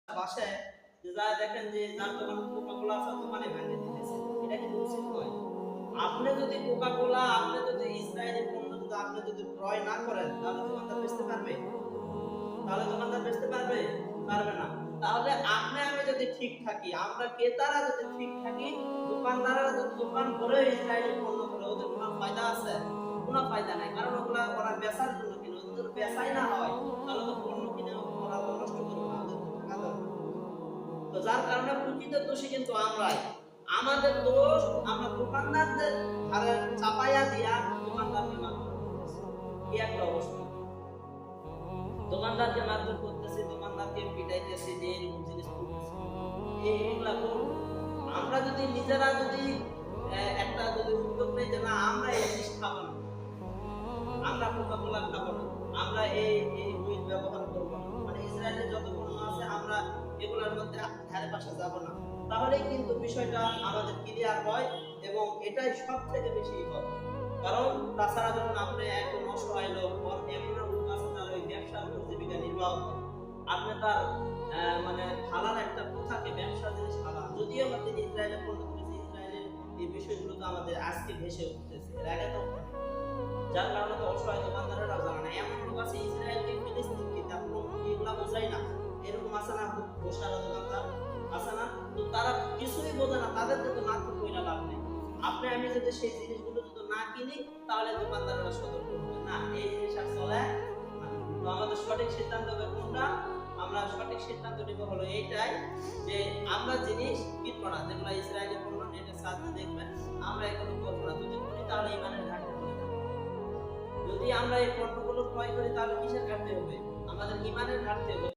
বাসায় যে যা দেখেন যে যার দোকানে কোকা-কোলা আছে দোকানে ভেঙে দিতেছে। এটা কিন্তু উচিত নয়। আপনি যদি কোকা-কোলা, আপনি যদি ইসরায়েলি পণ্য যদি আপনি যদি ক্রয় না করেন, তাহলে দোকানদার বেচতে পারবে? তাহলে দোকানদার বেচতে পারবে? পারবে না। তাহলে আপনি আমি যদি ঠিক থাকি, আমরা ক্রেতারা যদি ঠিক থাকি, দোকানদাররা যদি দোকান ভরে ইসরায়েলি পণ্য করে, ওদের কোনো ফায়দা আছে? কোনো ফায়দা নাই। কারণ ওরা বেচার জন্য কিনে। ওদের যদি বেচাই না হয়, তাহলে তো পণ্য কিনে ওরা তো নষ্ট করবে না, ওদের তো টাকা দরকার। তো যার কারণে প্রকৃত দোষী কিন্তু আমরাই। আমাদের দোষ আমরা দোকানদারদের ঘাড়ে চাপাইয়া দিয়া দোকানদারকে মারধর করতেছি। কি একটা অবস্থা! দোকানদারকে মারধর করতেছি, দোকানদারকে পিটাইতেছি যে এরকম জিনিস করতেছি। এগুলা করব। আমরা যদি নিজেরা যদি একটা যদি উদ্যোগ নেই যে না আমরা এই জিনিস খাবো না, আমরা কোকা-কোলা খাবো না, আমরা এই হুইল ব্যবহার করব না, মানে ইসরায়েলে যত পণ্য আছে আমরা এগুলোর মধ্যে ধারে পাশে যাব না, তাহলেই কিন্তু বিষয়টা আমাদের ক্লিয়ার হয় এবং এটাই সব থেকে বেশি হয়। কারণ তাছাড়া যখন আপনি একজন অসহায় লোক এমন লোক আছে তার ওই ব্যবসার উপর জীবিকা নির্বাহ করে, আপনি তার মানে হালাল একটা প্রথাকে ব্যবসা জিনিস হালাল, যদিও বা তিনি ইসরায়েলে পণ্য করেছে, ইসরায়েলের এই বিষয়গুলো তো আমাদের আজকে ভেসে উঠতেছে, এর আগে তো যার কারণে তো অসহায় দোকানদারেরাও জানে না। এমন লোক আছে ইসরায়েলকে ফিলিস্তিনকে তারপর এগুলা বোঝাই না, এরকম আছে না বসারা দোকানদার আছে না, তো তারা কিছুই বোঝে না, তাদেরকে তো মাত্র কইরা লাভ নেই। আপনি আমি যদি সেই জিনিসগুলো যদি না কিনি, তাহলে দোকানদাররা সতর্ক হবে না, এই জিনিস আর চলে না। তো আমাদের সঠিক সিদ্ধান্ত হবে কোনটা? আমরা সঠিক সিদ্ধান্ত নিব হলো এইটাই যে আমরা জিনিস কিনবো না, যেগুলো ইসরায়েলি পণ্য নেটের সাথে দেখবেন, আমরা এগুলো করবো না। যদি করি তাহলে ইমানের ঘাটতি হবে। যদি আমরা এই পণ্যগুলো ক্রয় করি তাহলে কিসের ঘাটতি হবে? আমাদের ইমানের ঘাটতি হবে।